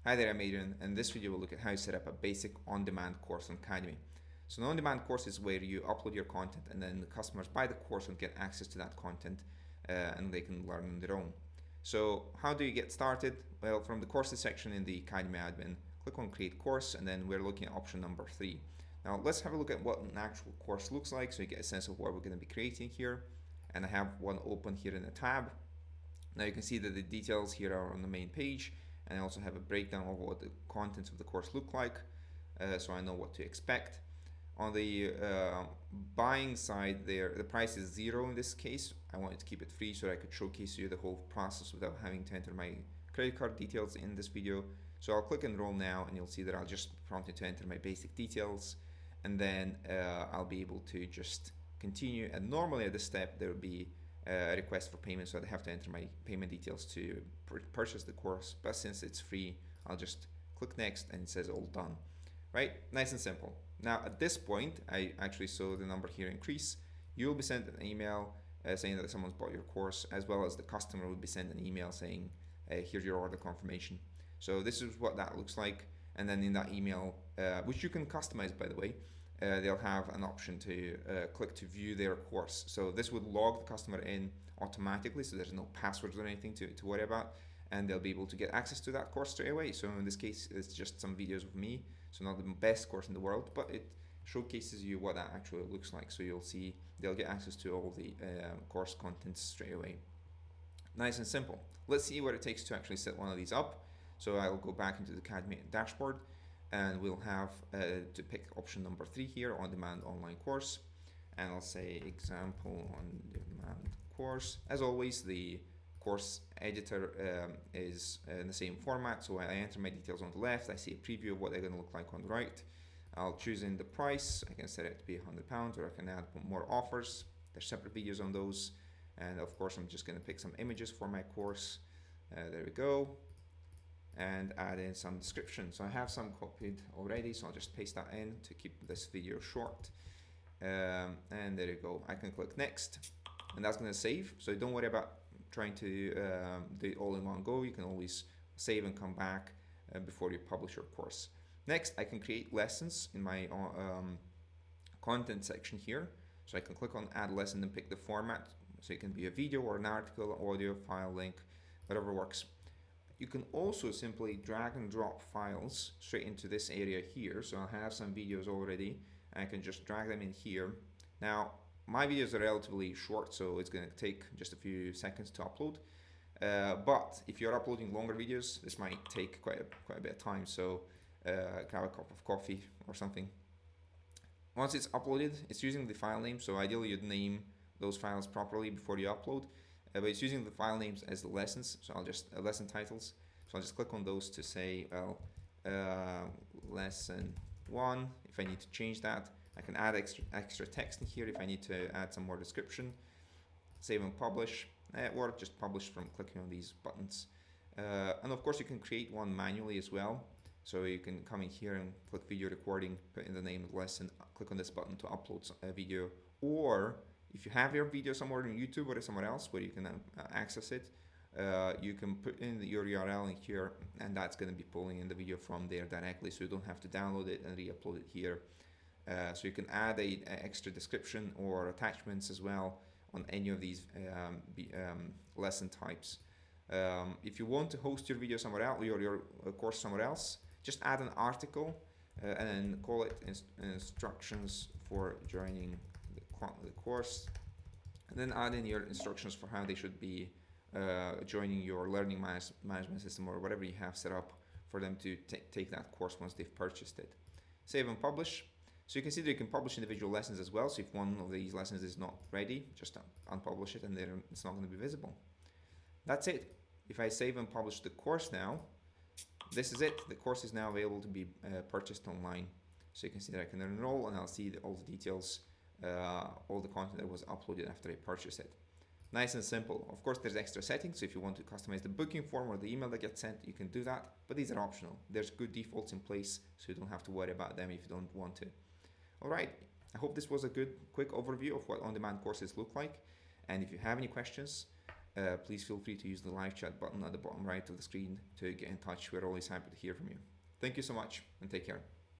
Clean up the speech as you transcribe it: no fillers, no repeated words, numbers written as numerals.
Hi there, I'm Adrian, and in this video we'll look at how to set up a basic on-demand course on Cademy. So an on-demand course is where you upload your content and then the customers buy the course and get access to that content and they can learn on their own. So how do you get started? Well, from the courses section in the Cademy admin, click on create course and then we're looking at option number 3. Now let's have a look at what an actual course looks like so you get a sense of what we're going to be creating here. And I have one open here in a tab. Now you can see that the details here are on the main page, and I also have a breakdown of what the contents of the course look like, so I know what to expect. On the buying side there, the price is 0 in this case. I wanted to keep it free so I could showcase you the whole process without having to enter my credit card details in this video. So I'll click enroll now and you'll see that I'll just prompt it to enter my basic details, and then I'll be able to just continue. And normally at this step there will be a request for payment, so I have to enter my payment details to purchase the course, but since it's free I'll just click next and it says all done. Right, nice and simple. Now at this point I actually saw the number here increase. You'll be sent an email saying that someone's bought your course, as well as the customer will be sent an email saying here's your order confirmation. So this is what that looks like, and then in that email, which you can customize by the way, they'll have an option to click to view their course. So this would log the customer in automatically, so there's no passwords or anything to worry about, and they'll be able to get access to that course straight away. So in this case, it's just some videos of me, so not the best course in the world, but it showcases you what that actually looks like. So you'll see they'll get access to all the course contents straight away. Nice and simple. Let's see what it takes to actually set one of these up. So I'll go back into the Cademy dashboard, and we'll have to pick option number 3 here, on-demand online course, and I'll say example on-demand course. As always, the course editor is in the same format, so I enter my details on the left, I see a preview of what they're going to look like on the right. I'll choose in the price. I can set it to be £100, or I can add more offers. There's separate videos on those, and of course I'm just going to pick some images for my course. There we go. And add in some description. So I have some copied already, so I'll just paste that in to keep this video short. And there you go. I can click next, and that's going to save. So don't worry about trying to do it all in one go. You can always save and come back before you publish your course. Next, I can create lessons in my content section here. So I can click on add lesson and pick the format. So it can be a video or an article, audio, file, link, whatever works. You can also simply drag and drop files straight into this area here. So I'll have some videos already, and I can just drag them in here. Now, my videos are relatively short, so it's going to take just a few seconds to upload. But if you're uploading longer videos, this might take quite a bit of time. So grab a cup of coffee or something. Once it's uploaded, it's using the file name. So ideally, you'd name those files properly before you upload. But it's using the file names as the lessons, so I'll just lesson titles. So I'll just click on those to say, well, lesson 1. If I need to change that, I can add extra text in here if I need to add some more description. Save and publish, or just publish from clicking on these buttons. And of course, you can create one manually as well. So you can come in here and click video recording, put in the name of the lesson, click on this button to upload a video, or if you have your video somewhere on YouTube or somewhere else where you can access it, you can put in your URL in here, and that's going to be pulling in the video from there directly, so you don't have to download it and re-upload it here. So you can add a extra description or attachments as well on any of these lesson types. If you want to host your video somewhere else, your course somewhere else, just add an article and then call it instructions for joining the course, and then add in your instructions for how they should be joining your learning management system or whatever you have set up for them to take that course once they've purchased it. Save and publish. So you can see that you can publish individual lessons as well. So if one of these lessons is not ready, just unpublish it, and then it's not going to be visible. That's it. If I save and publish the course now, this is it. The course is now available to be purchased online. So you can see that I can enroll, and I'll see all the details, all the content that was uploaded after I purchased it. Nice and simple. Of course, there's extra settings, so if you want to customize the booking form or the email that gets sent, you can do that, but these are optional. There's good defaults in place, so you don't have to worry about them if you don't want to. All right, I hope this was a good quick overview of what on-demand courses look like, and if you have any questions, please feel free to use the live chat button at the bottom right of the screen to get in touch. We're always happy to hear from you. Thank you so much and take care.